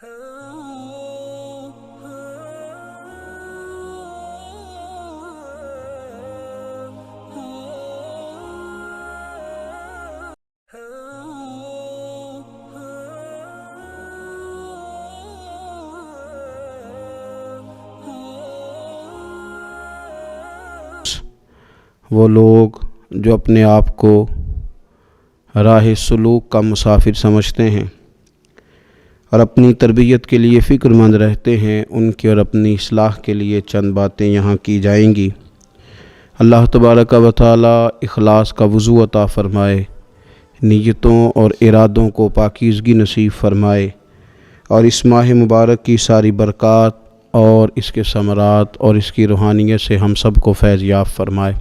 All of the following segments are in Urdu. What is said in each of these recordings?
وہ لوگ جو اپنے آپ کو راہ سلوک کا مسافر سمجھتے ہیں اور اپنی تربیت کے لیے فکر مند رہتے ہیں، ان کی اور اپنی اصلاح کے لیے چند باتیں یہاں کی جائیں گی۔ اللہ تبارک و تعالی اخلاص کا وضو عطا فرمائے، نیتوں اور ارادوں کو پاکیزگی نصیب فرمائے، اور اس ماہ مبارک کی ساری برکات اور اس کے ثمرات اور اس کی روحانیت سے ہم سب کو فیض یاب فرمائے۔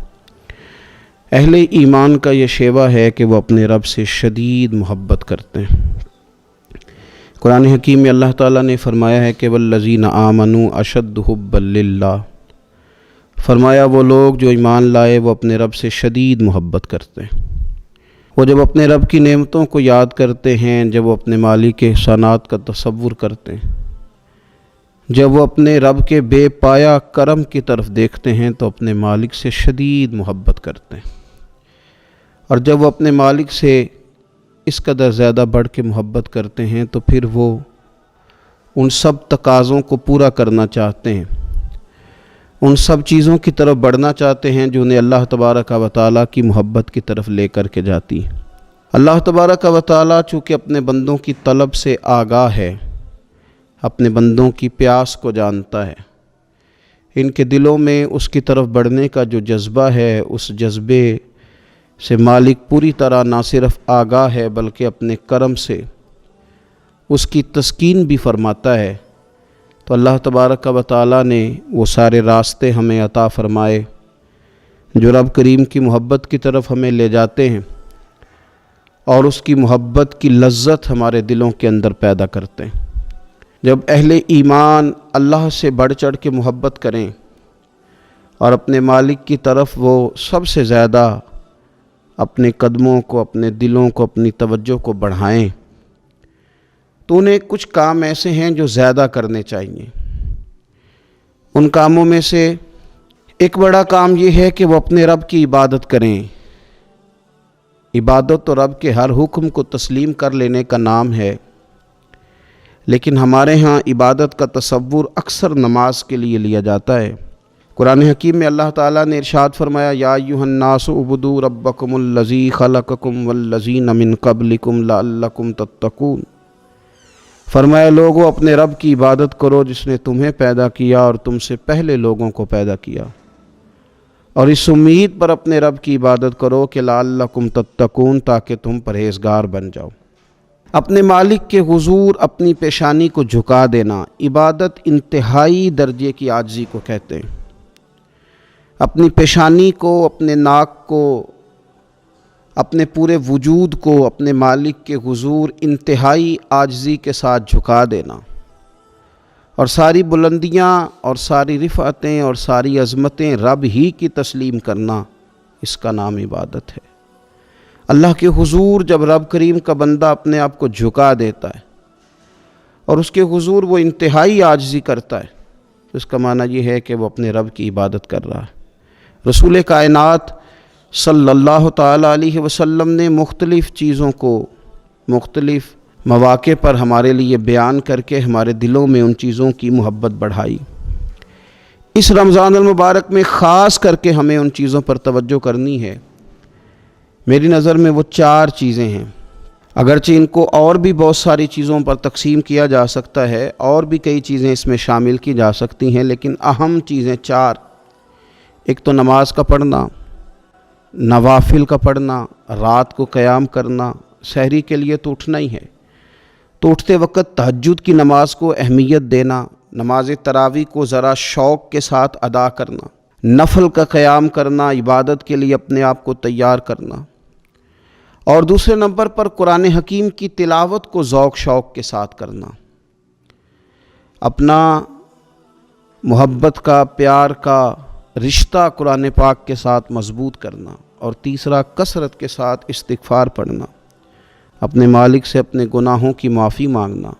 اہل ایمان کا یہ شیوہ ہے کہ وہ اپنے رب سے شدید محبت کرتے ہیں۔ قرآن حکیم میں اللہ تعالیٰ نے فرمایا ہے کہ والذین آمنوا اشد حبا للہ، فرمایا وہ لوگ جو ایمان لائے وہ اپنے رب سے شدید محبت کرتے ہیں۔ وہ جب اپنے رب کی نعمتوں کو یاد کرتے ہیں، جب وہ اپنے مالک کے احسانات کا تصور کرتے ہیں، جب وہ اپنے رب کے بے پایا کرم کی طرف دیکھتے ہیں تو اپنے مالک سے شدید محبت کرتے ہیں، اور جب وہ اپنے مالک سے اس قدر زیادہ بڑھ کے محبت کرتے ہیں تو پھر وہ ان سب تقاضوں کو پورا کرنا چاہتے ہیں، ان سب چیزوں کی طرف بڑھنا چاہتے ہیں جو انہیں اللہ تبارک و تعالیٰ کی محبت کی طرف لے کر کے جاتی ہے۔ اللہ تبارک و تعالیٰ چونکہ اپنے بندوں کی طلب سے آگاہ ہے، اپنے بندوں کی پیاس کو جانتا ہے، ان کے دلوں میں اس کی طرف بڑھنے کا جو جذبہ ہے، اس جذبے سے مالک پوری طرح نہ صرف آگاہ ہے بلکہ اپنے کرم سے اس کی تسکین بھی فرماتا ہے۔ تو اللہ تبارک و تعالیٰ نے وہ سارے راستے ہمیں عطا فرمائے جو رب کریم کی محبت کی طرف ہمیں لے جاتے ہیں اور اس کی محبت کی لذت ہمارے دلوں کے اندر پیدا کرتے ہیں۔ جب اہل ایمان اللہ سے بڑھ چڑھ کے محبت کریں اور اپنے مالک کی طرف وہ سب سے زیادہ اپنے قدموں کو، اپنے دلوں کو، اپنی توجہ کو بڑھائیں، تو انہیں کچھ کام ایسے ہیں جو زیادہ کرنے چاہیے۔ ان کاموں میں سے ایک بڑا کام یہ ہے کہ وہ اپنے رب کی عبادت کریں۔ عبادت تو رب کے ہر حکم کو تسلیم کر لینے کا نام ہے، لیکن ہمارے ہاں عبادت کا تصور اکثر نماز کے لیے لیا جاتا ہے۔ قرآن حکیم میں اللہ تعالیٰ نے ارشاد فرمایا یا ایھا الناس اعبدوا ربکم الذی خلقکم والذین من قبلکم لعلکم تتقون، فرمایا لوگو اپنے رب کی عبادت کرو جس نے تمہیں پیدا کیا اور تم سے پہلے لوگوں کو پیدا کیا، اور اس امید پر اپنے رب کی عبادت کرو کہ لعلکم تتقون، تاکہ تم پرہیزگار بن جاؤ۔ اپنے مالک کے حضور اپنی پیشانی کو جھکا دینا عبادت انتہائی درجے کی عاجزی کو کہتے ہیں۔ اپنی پیشانی کو، اپنے ناک کو، اپنے پورے وجود کو اپنے مالک کے حضور انتہائی عاجزی کے ساتھ جھکا دینا، اور ساری بلندیاں اور ساری رفعتیں اور ساری عظمتیں رب ہی کی تسلیم کرنا، اس کا نام عبادت ہے۔ اللہ کے حضور جب رب کریم کا بندہ اپنے آپ کو جھکا دیتا ہے اور اس کے حضور وہ انتہائی عاجزی کرتا ہے، تو اس کا معنی یہ ہے کہ وہ اپنے رب کی عبادت کر رہا ہے۔ رسول کائنات صلی اللہ تعالیٰ علیہ وسلم نے مختلف چیزوں کو مختلف مواقع پر ہمارے لیے بیان کر کے ہمارے دلوں میں ان چیزوں کی محبت بڑھائی۔ اس رمضان المبارک میں خاص کر کے ہمیں ان چیزوں پر توجہ کرنی ہے۔ میری نظر میں وہ 4 چیزیں ہیں، اگرچہ ان کو اور بھی بہت ساری چیزوں پر تقسیم کیا جا سکتا ہے، اور بھی کئی چیزیں اس میں شامل کی جا سکتی ہیں، لیکن اہم چیزیں 4۔ ایک تو نماز کا پڑھنا، نوافل کا پڑھنا، رات کو قیام کرنا، سحری کے لیے تو اٹھنا ہی ہے، تو اٹھتے وقت تہجد کی نماز کو اہمیت دینا، نماز تراویح کو ذرا شوق کے ساتھ ادا کرنا، نفل کا قیام کرنا، عبادت کے لیے اپنے آپ کو تیار کرنا، اور دوسرے نمبر پر قرآن حکیم کی تلاوت کو ذوق شوق کے ساتھ کرنا، اپنا محبت کا، پیار کا رشتہ قرآن پاک کے ساتھ مضبوط کرنا، اور تیسرا کثرت کے ساتھ استغفار پڑھنا، اپنے مالک سے اپنے گناہوں کی معافی مانگنا،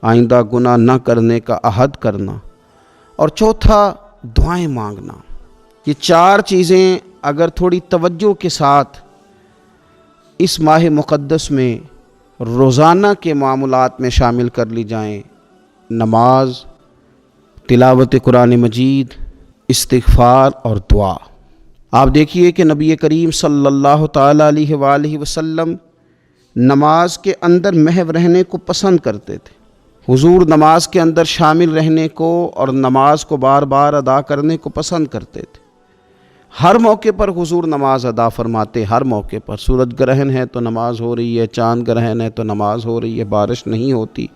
آئندہ گناہ نہ کرنے کا عہد کرنا، اور چوتھا دعائیں مانگنا۔ یہ 4 چیزیں اگر تھوڑی توجہ کے ساتھ اس ماہ مقدس میں روزانہ کے معاملات میں شامل کر لی جائیں، نماز، تلاوت قرآن مجید، استغفار اور دعا۔ آپ دیکھیے کہ نبی کریم صلی اللہ تعالیٰ علیہ وآلہ وسلم نماز کے اندر محو رہنے کو پسند کرتے تھے۔ حضور نماز کے اندر شامل رہنے کو اور نماز کو بار بار ادا کرنے کو پسند کرتے تھے۔ ہر موقع پر حضور نماز ادا فرماتے، ہر موقع پر۔ سورج گرہن ہے تو نماز ہو رہی ہے، چاند گرہن ہے تو نماز ہو رہی ہے، بارش نہیں ہوتی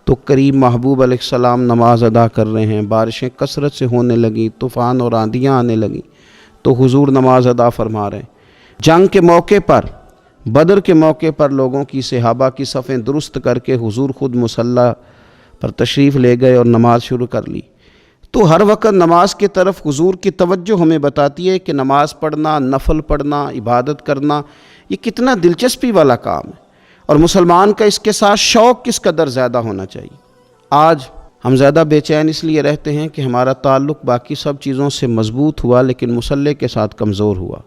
تو کریم محبوب علیہ السلام نماز ادا کر رہے ہیں، بارشیں کثرت سے ہونے لگیں، طوفان اور آندیاں آنے لگیں تو حضور نماز ادا فرما رہے ہیں۔ جنگ کے موقع پر، بدر کے موقع پر لوگوں کی، صحابہ کی صفیں درست کر کے حضور خود مصلی پر تشریف لے گئے اور نماز شروع کر لی۔ تو ہر وقت نماز کی طرف حضور کی توجہ ہمیں بتاتی ہے کہ نماز پڑھنا، نفل پڑھنا، عبادت کرنا یہ کتنا دلچسپی والا کام ہے، اور مسلمان کا اس کے ساتھ شوق کس قدر زیادہ ہونا چاہیے۔ آج ہم زیادہ بے چین اس لیے رہتے ہیں کہ ہمارا تعلق باقی سب چیزوں سے مضبوط ہوا لیکن مصلی کے ساتھ کمزور ہوا۔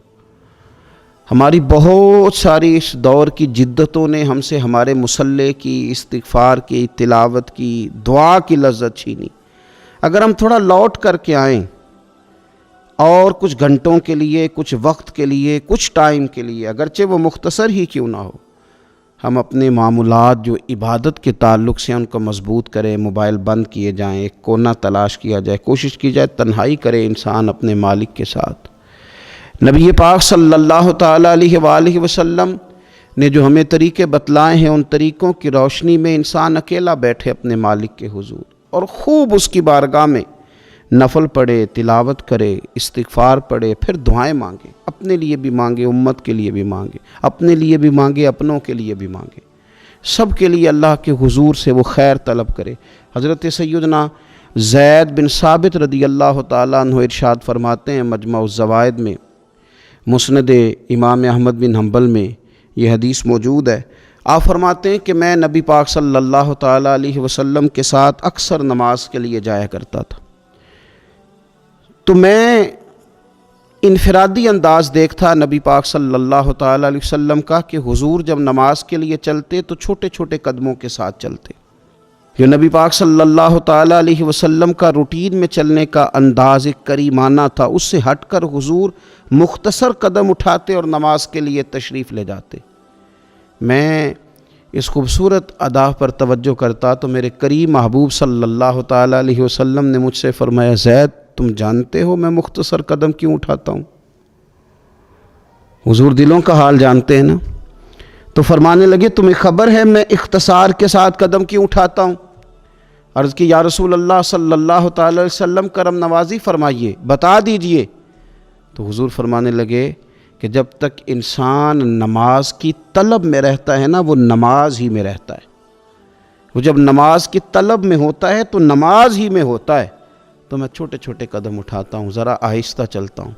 ہماری بہت ساری اس دور کی جدتوں نے ہم سے ہمارے مصلی کی، استغفار کی، تلاوت کی، دعا کی لذت چھینی۔ اگر ہم تھوڑا لوٹ کر کے آئیں اور کچھ گھنٹوں کے لیے، کچھ وقت کے لیے، کچھ ٹائم کے لیے، اگرچہ وہ مختصر ہی کیوں نہ ہو، ہم اپنے معمولات جو عبادت کے تعلق سے ان کو مضبوط کریں، موبائل بند کیے جائیں، ایک کونا تلاش کیا جائے، کوشش کی جائے تنہائی کرے انسان اپنے مالک کے ساتھ۔ نبی پاک صلی اللہ تعالیٰ علیہ وآلہ وسلم نے جو ہمیں طریقے بتلائے ہیں، ان طریقوں کی روشنی میں انسان اکیلا بیٹھے اپنے مالک کے حضور اور خوب اس کی بارگاہ میں نفل پڑھے، تلاوت کرے، استغفار پڑھے، پھر دعائیں مانگے، اپنے لیے بھی مانگے، امت کے لیے بھی مانگے، اپنے لیے بھی مانگے، اپنوں کے لیے بھی مانگے، سب کے لیے اللہ کے حضور سے وہ خیر طلب کرے۔ حضرت سیدنا زید بن ثابت رضی اللہ تعالیٰ عنہ ارشاد فرماتے ہیں، مجمع الزوائد میں، مسند امام احمد بن حنبل میں یہ حدیث موجود ہے۔ آپ فرماتے ہیں کہ میں نبی پاک صلی اللہ تعالیٰ علیہ وسلم کے ساتھ اکثر نماز کے لیے جایا کرتا تھا، تو میں انفرادی انداز دیکھتا نبی پاک صلی اللہ تعالیٰ علیہ وسلم کا کہ حضور جب نماز کے لیے چلتے تو چھوٹے چھوٹے قدموں کے ساتھ چلتے۔ جو نبی پاک صلی اللہ تعالیٰ علیہ وسلم کا روٹین میں چلنے کا انداز ایک کریمانہ تھا، اس سے ہٹ کر حضور مختصر قدم اٹھاتے اور نماز کے لیے تشریف لے جاتے۔ میں اس خوبصورت ادا پر توجہ کرتا تو میرے کریم محبوب صلی اللہ تعالیٰ علیہ وسلم نے مجھ سے فرمایا، زید تم جانتے ہو میں مختصر قدم کیوں اٹھاتا ہوں؟ حضور دلوں کا حال جانتے ہیں نا، تو فرمانے لگے تمہیں خبر ہے میں اختصار کے ساتھ قدم کیوں اٹھاتا ہوں؟ عرض کی یا رسول اللہ صلی اللہ تعالی علیہ وسلم کرم نوازی فرمائیے، بتا دیجئے۔ تو حضور فرمانے لگے کہ جب تک انسان نماز کی طلب میں رہتا ہے نا، وہ نماز ہی میں رہتا ہے۔ وہ جب نماز کی طلب میں ہوتا ہے تو نماز ہی میں ہوتا ہے۔ تو میں چھوٹے چھوٹے قدم اٹھاتا ہوں، ذرا آہستہ چلتا ہوں،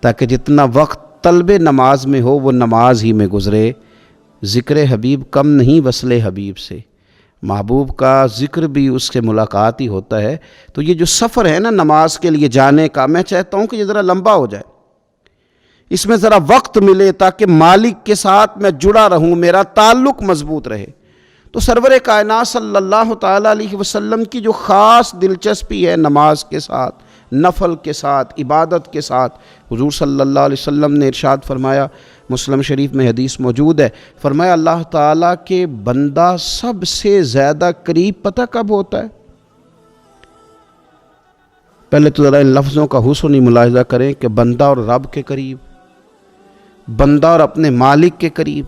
تاکہ جتنا وقت طلب نماز میں ہو وہ نماز ہی میں گزرے۔ ذکر حبیب کم نہیں وصل حبیب سے، محبوب کا ذکر بھی اس سے ملاقات ہی ہوتا ہے۔ تو یہ جو سفر ہے نا نماز کے لیے جانے کا، میں چاہتا ہوں کہ یہ ذرا لمبا ہو جائے، اس میں ذرا وقت ملے تاکہ مالک کے ساتھ میں جڑا رہوں، میرا تعلق مضبوط رہے۔ تو سرور کائنات صلی اللہ تعالیٰ علیہ وسلم کی جو خاص دلچسپی ہے نماز کے ساتھ، نفل کے ساتھ، عبادت کے ساتھ، حضور صلی اللہ علیہ وسلم نے ارشاد فرمایا، مسلم شریف میں حدیث موجود ہے، فرمایا اللہ تعالیٰ کے بندہ سب سے زیادہ قریب پتہ کب ہوتا ہے؟ پہلے تو ذرا ان لفظوں کا حسن ملاحظہ کریں کہ بندہ اور رب کے قریب، بندہ اور اپنے مالک کے قریب۔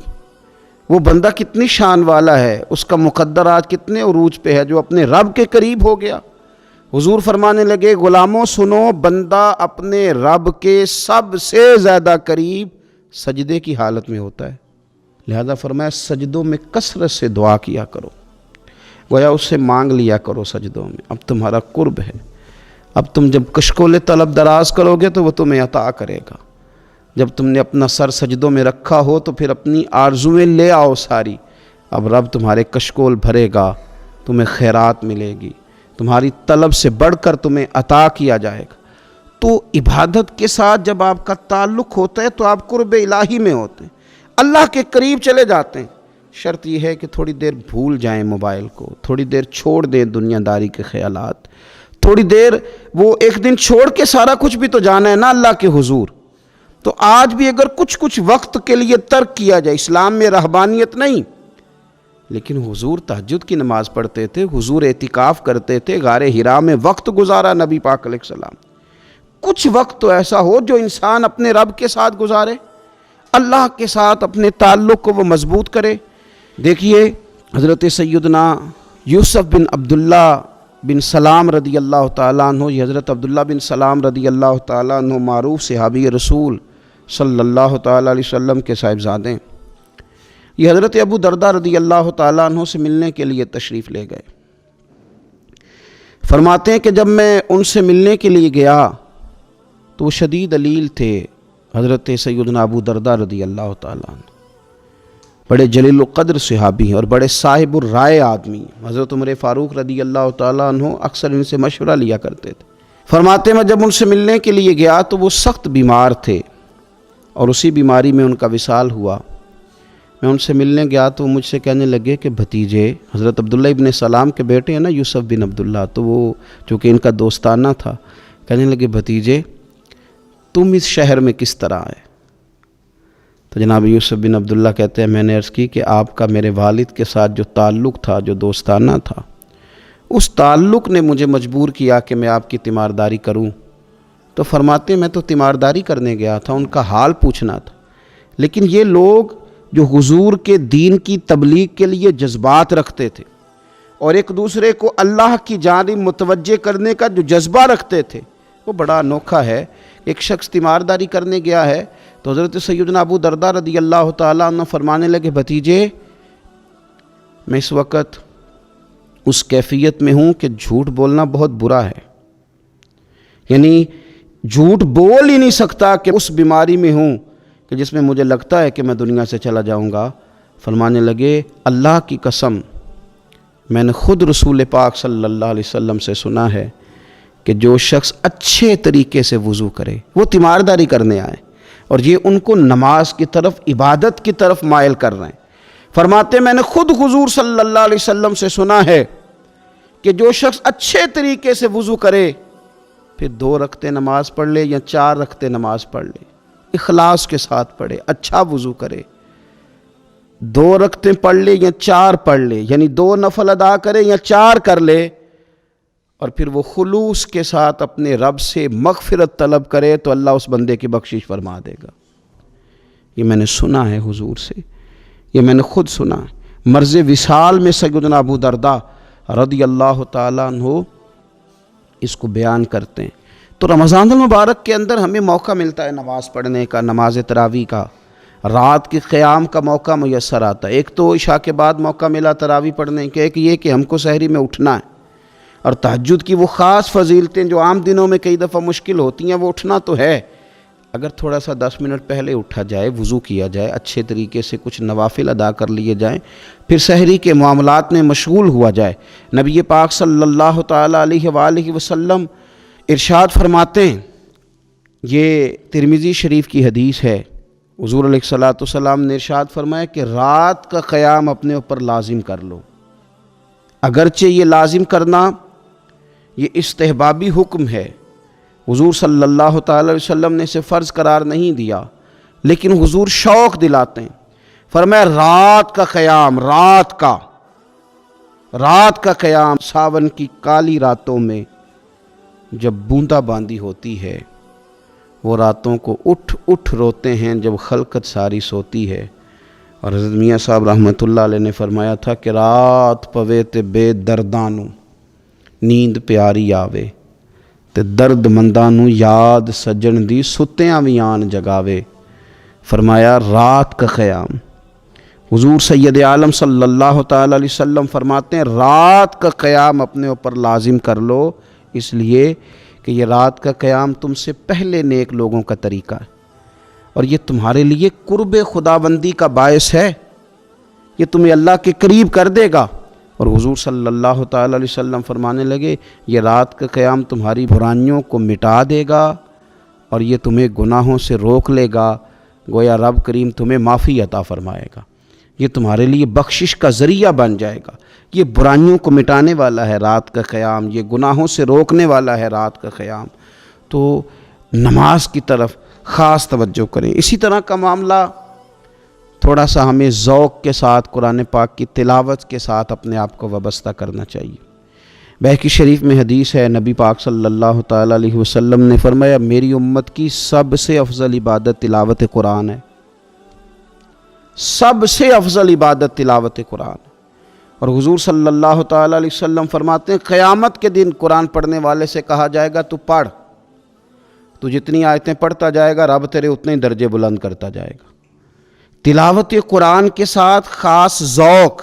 وہ بندہ کتنی شان والا ہے، اس کا مقدر آج کتنے عروج پہ ہے جو اپنے رب کے قریب ہو گیا۔ حضور فرمانے لگے غلاموں سنو، بندہ اپنے رب کے سب سے زیادہ قریب سجدے کی حالت میں ہوتا ہے، لہذا فرمایا سجدوں میں کثرت سے دعا کیا کرو، گویا اس سے مانگ لیا کرو سجدوں میں، اب تمہارا قرب ہے۔ اب تم جب کشکول طلب دراز کرو گے تو وہ تمہیں عطا کرے گا۔ جب تم نے اپنا سر سجدوں میں رکھا ہو تو پھر اپنی آرزویں لے آؤ ساری، اب رب تمہارے کشکول بھرے گا، تمہیں خیرات ملے گی، تمہاری طلب سے بڑھ کر تمہیں عطا کیا جائے گا۔ تو عبادت کے ساتھ جب آپ کا تعلق ہوتا ہے تو آپ قرب الہی میں ہوتے ہیں، اللہ کے قریب چلے جاتے ہیں۔ شرط یہ ہے کہ تھوڑی دیر بھول جائیں موبائل کو، تھوڑی دیر چھوڑ دیں دنیا داری کے خیالات، تھوڑی دیر وہ ایک دن چھوڑ کے سارا کچھ بھی تو جانا ہے نا اللہ کے حضور۔ تو آج بھی اگر کچھ وقت کے لیے ترک کیا جائے، اسلام میں رہبانیت نہیں، لیکن حضور تہجد کی نماز پڑھتے تھے، حضور اعتکاف کرتے تھے، غار حرا میں وقت گزارا نبی پاک علیہ السلام۔ کچھ وقت تو ایسا ہو جو انسان اپنے رب کے ساتھ گزارے، اللہ کے ساتھ اپنے تعلق کو وہ مضبوط کرے۔ دیکھیے حضرت سیدنا یوسف بن عبداللہ بن سلام رضی اللہ تعالیٰ عنہ، یہ حضرت عبداللہ بن سلام رضی اللہ تعالیٰ عنہ معروف صحابی رسول صلی اللہ تعالیٰ علیہ وسلم کے صاحبزادے، یہ حضرت ابو درداء رضی اللہ تعالیٰ عنہ سے ملنے کے لیے تشریف لے گئے۔ فرماتے ہیں کہ جب میں ان سے ملنے کے لیے گیا تو وہ شدید علیل تھے، حضرت سیدنا ابو درداء رضی اللہ تعالیٰ عنہ بڑے جلیل القدر صحابی ہیں اور بڑے صاحب الرائے آدمی ہیں۔ حضرت عمر فاروق رضی اللہ تعالیٰ عنہ اکثر ان سے مشورہ لیا کرتے تھے۔ فرماتے ہیں میں جب ان سے ملنے کے لیے گیا تو وہ سخت بیمار تھے اور اسی بیماری میں ان کا وصال ہوا۔ میں ان سے ملنے گیا تو وہ مجھ سے کہنے لگے کہ بھتیجے، حضرت عبداللہ ابن سلام کے بیٹے ہیں نا یوسف بن عبداللہ، تو وہ چونکہ ان کا دوستانہ تھا، کہنے لگے بھتیجے تم اس شہر میں کس طرح آئے؟ تو جناب یوسف بن عبداللہ کہتے ہیں میں نے عرض کی کہ آپ کا میرے والد کے ساتھ جو تعلق تھا، جو دوستانہ تھا، اس تعلق نے مجھے مجبور کیا کہ میں آپ کی تیمارداری کروں۔ تو فرماتے ہیں میں تو تیمارداری کرنے گیا تھا، ان کا حال پوچھنا تھا، لیکن یہ لوگ جو حضور کے دین کی تبلیغ کے لیے جذبات رکھتے تھے اور ایک دوسرے کو اللہ کی جانب متوجہ کرنے کا جو جذبہ رکھتے تھے، وہ بڑا انوکھا ہے۔ ایک شخص تیمارداری کرنے گیا ہے تو حضرت سیدنا ابو درداء رضی اللہ تعالیٰ عنہ فرمانے لگے بھتیجے میں اس وقت اس کیفیت میں ہوں کہ جھوٹ بولنا بہت برا ہے، یعنی جھوٹ بول ہی نہیں سکتا کہ اس بیماری میں ہوں کہ جس میں مجھے لگتا ہے کہ میں دنیا سے چلا جاؤں گا۔ فرمانے لگے اللہ کی قسم میں نے خود رسول پاک صلی اللہ علیہ وسلم سے سنا ہے کہ جو شخص اچھے طریقے سے وضو کرے، وہ تیمارداری کرنے آئے اور یہ ان کو نماز کی طرف، عبادت کی طرف مائل کر رہے ہیں۔ فرماتے میں نے خود حضور صلی اللہ علیہ وسلم سے سنا ہے کہ جو شخص اچھے طریقے سے وضو کرے پھر 2 رکعتیں نماز پڑھ لے یا 4 رکعتیں نماز پڑھ لے، اخلاص کے ساتھ پڑھے، اچھا وضو کرے، 2 رکعتیں پڑھ لے یا 4 پڑھ لے، یعنی 2 نفل ادا کرے یا 4 کر لے، اور پھر وہ خلوص کے ساتھ اپنے رب سے مغفرت طلب کرے تو اللہ اس بندے کی بخشش فرما دے گا۔ یہ میں نے سنا ہے حضور سے، یہ میں نے خود سنا ہے۔ مرض وصال میں سیدنا ابو درداء رضی اللہ تعالیٰ عنہ اس کو بیان کرتے ہیں۔ تو رمضان المبارک کے اندر ہمیں موقع ملتا ہے نماز پڑھنے کا، نماز تراویح کا، رات کے قیام کا موقع میسر آتا ہے۔ ایک تو عشاء کے بعد موقع ملا تراویح پڑھنے کے، ایک یہ کہ ہم کو سحری میں اٹھنا ہے، اور تہجد کی وہ خاص فضیلتیں جو عام دنوں میں کئی دفعہ مشکل ہوتی ہیں، وہ اٹھنا تو ہے۔ اگر تھوڑا سا 10 منٹ پہلے اٹھا جائے، وضو کیا جائے، اچھے طریقے سے کچھ نوافل ادا کر لیے جائیں، پھر سحری کے معاملات میں مشغول ہوا جائے۔ نبی پاک صلی اللہ تعالیٰ علیہ وآلہ وسلم ارشاد فرماتے ہیں، یہ ترمذی شریف کی حدیث ہے، حضور علیہ الصلوۃ والسلام نے ارشاد فرمایا کہ رات کا قیام اپنے اوپر لازم کر لو۔ اگرچہ یہ لازم کرنا یہ استحبابی حکم ہے، حضور صلی اللہ تعالی علیہ وسلم نے اسے فرض قرار نہیں دیا، لیکن حضور شوق دلاتے ہیں۔ فرمایا رات کا قیام، رات کا قیام، ساون کی کالی راتوں میں جب بوندا باندی ہوتی ہے، وہ راتوں کو اٹھ روتے ہیں جب خلقت ساری سوتی ہے۔ اور حضرت میاں صاحب رحمۃ اللہ علیہ نے فرمایا تھا کہ رات پوے تے بے دردانو نیند پیاری آوے تے درد مندانو یاد سجن دی ستیاں وی آن جگاوے۔ فرمایا رات کا قیام، حضور سید عالم صلی اللہ تعالی علیہ وسلم فرماتے ہیں رات کا قیام اپنے اوپر لازم کر لو، اس لیے کہ یہ رات کا قیام تم سے پہلے نیک لوگوں کا طریقہ ہے، اور یہ تمہارے لیے قرب خداوندی کا باعث ہے، یہ تمہیں اللہ کے قریب کر دے گا۔ اور حضور صلی اللہ تعالیٰ علیہ وسلم فرمانے لگے یہ رات کا قیام تمہاری برائیوں کو مٹا دے گا اور یہ تمہیں گناہوں سے روک لے گا، گویا رب کریم تمہیں معافی عطا فرمائے گا، یہ تمہارے لیے بخشش کا ذریعہ بن جائے گا۔ یہ برائیوں کو مٹانے والا ہے رات کا قیام، یہ گناہوں سے روکنے والا ہے رات کا قیام۔ تو نماز کی طرف خاص توجہ کریں۔ اسی طرح کا معاملہ تھوڑا سا ہمیں ذوق کے ساتھ قرآن پاک کی تلاوت کے ساتھ اپنے آپ کو وابستہ کرنا چاہیے۔ بہقی شریف میں حدیث ہے، نبی پاک صلی اللہ تعالیٰ علیہ وسلم نے فرمایا میری امت کی سب سے افضل عبادت تلاوت قرآن ہے، سب سے افضل عبادت تلاوت قرآن۔ اور حضور صلی اللہ تعالیٰ علیہ وسلم فرماتے ہیں قیامت کے دن قرآن پڑھنے والے سے کہا جائے گا تو پڑھ، تو جتنی آیتیں پڑھتا جائے گا رب تیرے اتنے ہی درجے بلند کرتا جائے گا۔ تلاوت قرآن کے ساتھ خاص ذوق۔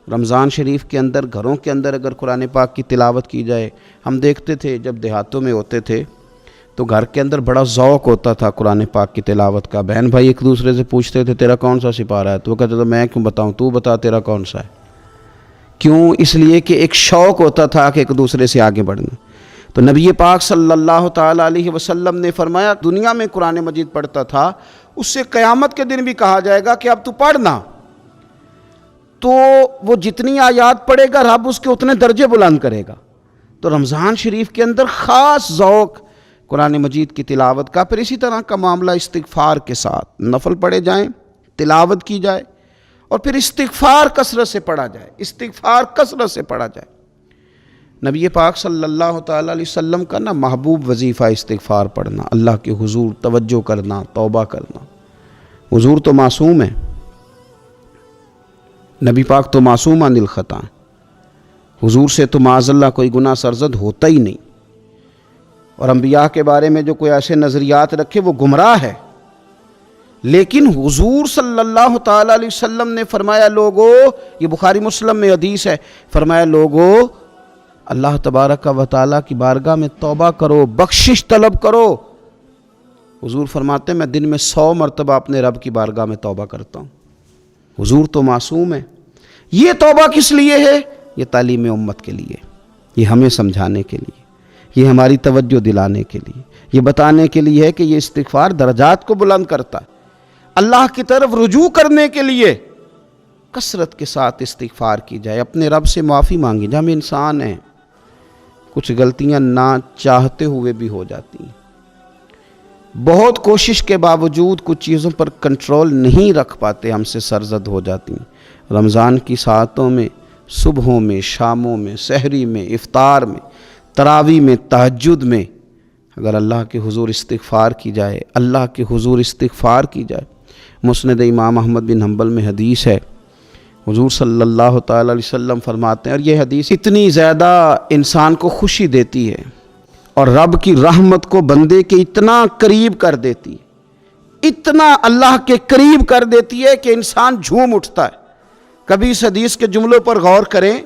رمضان شریف کے اندر گھروں کے اندر اگر قرآن پاک کی تلاوت کی جائے، ہم دیکھتے تھے جب دیہاتوں میں ہوتے تھے تو گھر کے اندر بڑا ذوق ہوتا تھا قرآن پاک کی تلاوت کا۔ بہن بھائی ایک دوسرے سے پوچھتے تھے تیرا کون سا سپارہ ہے، تو وہ کہتے تھے میں کیوں بتاؤں، تو بتا تیرا کون سا ہے۔ کیوں؟ اس لیے کہ ایک شوق ہوتا تھا کہ ایک دوسرے سے آگے بڑھنا۔ تو نبی پاک صلی اللہ تعالیٰ علیہ وسلم نے فرمایا دنیا میں قرآن مجید پڑھتا تھا، اس سے قیامت کے دن بھی کہا جائے گا کہ اب تو پڑھنا، تو وہ جتنی آیات پڑھے گا رب اس کے اتنے درجے بلند کرے گا۔ تو رمضان شریف کے اندر خاص ذوق قرآن مجید کی تلاوت کا۔ پھر اسی طرح کا معاملہ استغفار کے ساتھ، نفل پڑھے جائیں، تلاوت کی جائے، اور پھر استغفار کثرت سے پڑھا جائے، استغفار کثرت سے پڑھا جائے۔ نبی پاک صلی اللہ تعالیٰ علیہ وسلم کا محبوب وظیفہ استغفار پڑھنا، اللہ کے حضور توجہ کرنا، توبہ کرنا۔ حضور تو معصوم ہے، نبی پاک تو معصوم عن الخطا، حضور سے تو معاذ اللہ کوئی گناہ سرزد ہوتا ہی نہیں۔ اور انبیاء کے بارے میں جو کوئی ایسے نظریات رکھے وہ گمراہ ہے، لیکن حضور صلی اللہ تعالیٰ علیہ وسلم نے فرمایا لوگو، یہ بخاری مسلم میں حدیث ہے، فرمایا لوگو اللہ تبارک و تعالیٰ کی بارگاہ میں توبہ کرو، بخشش طلب کرو۔ حضور فرماتے ہیں میں دن میں 100 مرتبہ اپنے رب کی بارگاہ میں توبہ کرتا ہوں۔ حضور تو معصوم ہے۔ یہ توبہ کس لیے ہے؟ یہ تعلیم امت کے لیے، یہ ہمیں سمجھانے کے لیے، یہ ہماری توجہ دلانے کے لیے، یہ بتانے کے لیے ہے کہ یہ استغفار درجات کو بلند کرتا ہے۔ اللہ کی طرف رجوع کرنے کے لیے کثرت کے ساتھ استغفار کی جائے، اپنے رب سے معافی مانگی جائے۔ ہم انسان ہیں، کچھ غلطیاں نہ چاہتے ہوئے بھی ہو جاتی ہیں، بہت کوشش کے باوجود کچھ چیزوں پر کنٹرول نہیں رکھ پاتے، ہم سے سرزد ہو جاتی ہیں۔ رمضان کی ساعتوں میں، صبحوں میں، شاموں میں، سحری میں، افطار میں، تراویح میں، تہجد میں اگر اللہ کے حضور استغفار کی جائے، اللہ کے حضور استغفار کی جائے۔ مسند امام احمد بن حنبل میں حدیث ہے، حضور صلی اللہ تعالیٰ علیہ وسلم فرماتے ہیں، اور یہ حدیث اتنی زیادہ انسان کو خوشی دیتی ہے اور رب کی رحمت کو بندے کے اتنا قریب کر دیتی ہے، اتنا اللہ کے قریب کر دیتی ہے کہ انسان جھوم اٹھتا ہے۔ کبھی اس حدیث کے جملوں پر غور کریں،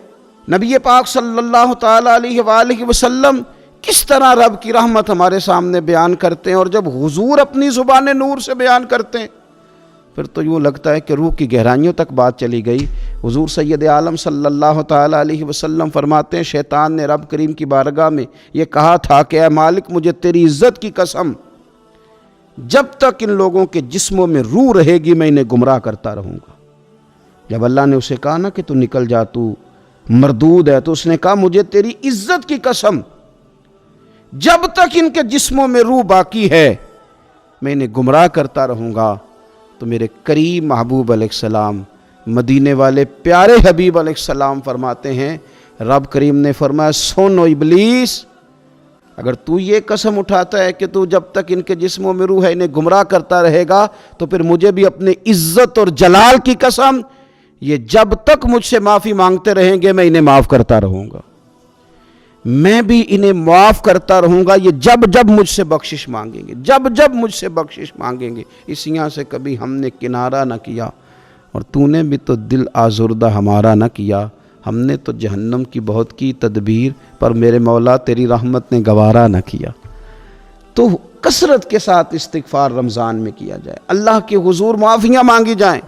نبی پاک صلی اللہ تعالیٰ علیہ وآلہ وسلم کس طرح رب کی رحمت ہمارے سامنے بیان کرتے ہیں، اور جب حضور اپنی زبان نور سے بیان کرتے ہیں پھر تو یوں لگتا ہے کہ روح کی گہرائیوں تک بات چلی گئی۔ حضور سید عالم صلی اللہ تعالیٰ علیہ وسلم فرماتے ہیں شیطان نے رب کریم کی بارگاہ میں یہ کہا تھا کہ اے مالک مجھے تیری عزت کی قسم، جب تک ان لوگوں کے جسموں میں روح رہے گی میں انہیں گمراہ کرتا رہوں گا۔ جب اللہ نے اسے کہا نا کہ تو نکل جا، تو مردود ہے، تو اس نے کہا مجھے تیری عزت کی قسم، جب تک ان کے جسموں میں روح باقی ہے میں انہیں گمراہ کرتا رہوں گا۔ تو میرے کریم محبوب علیہ السلام، مدینے والے پیارے حبیب علیہ السلام فرماتے ہیں، رب کریم نے فرمایا سن و ابلیس، اگر تو یہ قسم اٹھاتا ہے کہ تو جب تک ان کے جسموں میں روح ہے انہیں گمراہ کرتا رہے گا، تو پھر مجھے بھی اپنے عزت اور جلال کی قسم، یہ جب تک مجھ سے معافی مانگتے رہیں گے میں انہیں معاف کرتا رہوں گا، میں بھی انہیں معاف کرتا رہوں گا، یہ جب جب مجھ سے بخشش مانگیں گے، جب جب مجھ سے بخشش مانگیں گے۔ اس یہاں سے کبھی ہم نے کنارہ نہ کیا، اور تو نے بھی تو دل آزردہ ہمارا نہ کیا، ہم نے تو جہنم کی بہت کی تدبیر، پر میرے مولا تیری رحمت نے گوارا نہ کیا۔ تو کثرت کے ساتھ استغفار رمضان میں کیا جائے، اللہ کے حضور معافیاں مانگی جائیں،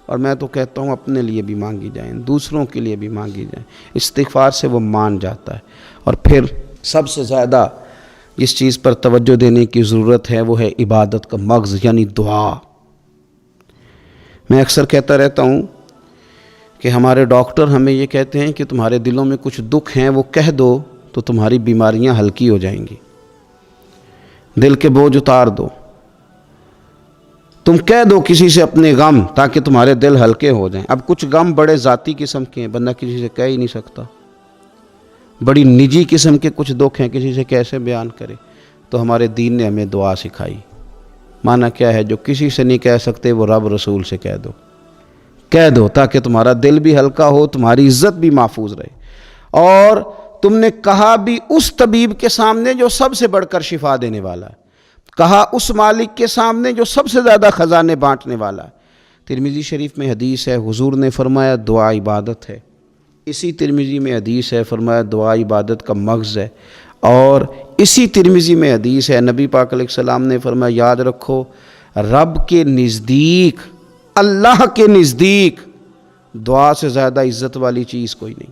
اور میں تو کہتا ہوں اپنے لیے بھی مانگی جائیں، دوسروں کے لیے بھی مانگی جائیں۔ استغفار سے وہ مان جاتا ہے۔ اور پھر سب سے زیادہ جس چیز پر توجہ دینے کی ضرورت ہے وہ ہے عبادت کا مغز، یعنی دعا۔ میں اکثر کہتا رہتا ہوں کہ ہمارے ڈاکٹر ہمیں یہ کہتے ہیں کہ تمہارے دلوں میں کچھ دکھ ہیں وہ کہہ دو تو تمہاری بیماریاں ہلکی ہو جائیں گی، دل کے بوجھ اتار دو۔ تم کہہ دو کسی سے اپنے غم تاکہ تمہارے دل ہلکے ہو جائیں۔ اب کچھ غم بڑے ذاتی قسم کے ہیں، بندہ کسی سے کہہ ہی نہیں سکتا، بڑی نجی قسم کے کچھ دکھ ہیں، کسی سے کیسے بیان کرے؟ تو ہمارے دین نے ہمیں دعا سکھائی۔ معنی کیا ہے؟ جو کسی سے نہیں کہہ سکتے وہ رب رسول سے کہہ دو تاکہ تمہارا دل بھی ہلکا ہو، تمہاری عزت بھی محفوظ رہے۔ اور تم نے کہا بھی اس طبیب کے سامنے جو سب سے بڑھ کر شفا دینے والا ہے، کہا اس مالک کے سامنے جو سب سے زیادہ خزانے بانٹنے والا ہے۔ ترمذی شریف میں حدیث ہے، حضور نے فرمایا دعا عبادت ہے۔ اسی ترمذی میں حدیث ہے، فرمایا دعا عبادت کا مغز ہے۔ اور اسی ترمذی میں حدیث ہے، نبی پاک علیہ السلام نے فرمایا یاد رکھو رب کے نزدیک، اللہ کے نزدیک دعا سے زیادہ عزت والی چیز کوئی نہیں،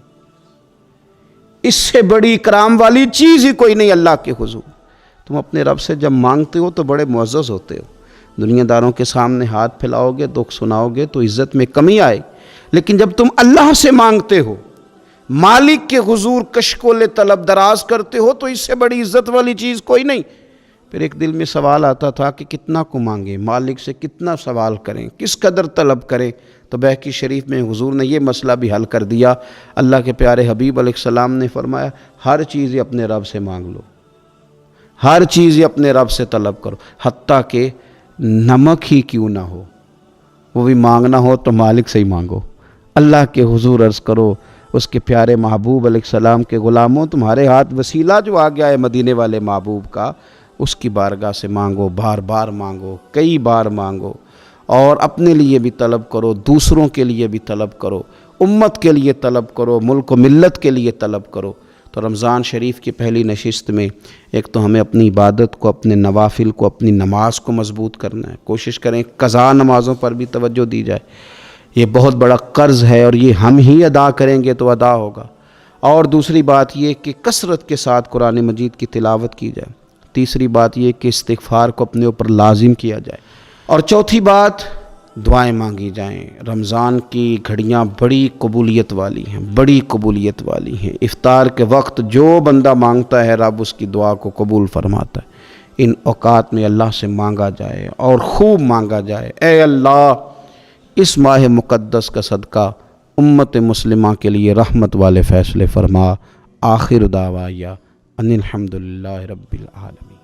اس سے بڑی اکرام والی چیز ہی کوئی نہیں اللہ کے حضور۔ تم اپنے رب سے جب مانگتے ہو تو بڑے معزز ہوتے ہو، دنیا داروں کے سامنے ہاتھ پھیلاؤ گے، دکھ سناؤ گے تو عزت میں کمی آئے، لیکن جب تم اللہ سے مانگتے ہو، مالک کے حضور کشکول طلب دراز کرتے ہو تو اس سے بڑی عزت والی چیز کوئی نہیں۔ پھر ایک دل میں سوال آتا تھا کہ کتنا کو مانگیں، مالک سے کتنا سوال کریں، کس قدر طلب کریں؟ تو بہقی شریف میں حضور نے یہ مسئلہ بھی حل کر دیا۔ اللہ کے پیارے حبیب علیہ السلام نے فرمایا ہر چیز اپنے رب سے مانگ لو، ہر چیز اپنے رب سے طلب کرو، حتیٰ کہ نمک ہی کیوں نہ ہو، وہ بھی مانگنا ہو تو مالک سے ہی مانگو۔ اللہ کے حضور عرض کرو اس کے پیارے محبوب علیہ السلام کے غلاموں، تمہارے ہاتھ وسیلہ جو آ گیا ہے مدینے والے محبوب کا، اس کی بارگاہ سے مانگو، بار بار مانگو، کئی بار مانگو، اور اپنے لیے بھی طلب کرو، دوسروں کے لیے بھی طلب کرو، امت کے لیے طلب کرو، ملک و ملت کے لیے طلب کرو۔ تو رمضان شریف کی پہلی نشست میں ایک تو ہمیں اپنی عبادت کو، اپنے نوافل کو، اپنی نماز کو مضبوط کرنا ہے، کوشش کریں قضا نمازوں پر بھی توجہ دی جائے، یہ بہت بڑا قرض ہے اور یہ ہم ہی ادا کریں گے تو ادا ہوگا۔ اور دوسری بات یہ کہ کثرت کے ساتھ قرآن مجید کی تلاوت کی جائے۔ تیسری بات یہ کہ استغفار کو اپنے اوپر لازم کیا جائے۔ اور چوتھی بات دعائیں مانگی جائیں۔ رمضان کی گھڑیاں بڑی قبولیت والی ہیں، بڑی قبولیت والی ہیں۔ افطار کے وقت جو بندہ مانگتا ہے رب اس کی دعا کو قبول فرماتا ہے۔ ان اوقات میں اللہ سے مانگا جائے اور خوب مانگا جائے، اے اللہ اس ماہ مقدس کا صدقہ امت مسلمہ کے لیے رحمت والے فیصلے فرما۔ آخر دعوایا ان الحمدللہ رب العالمین۔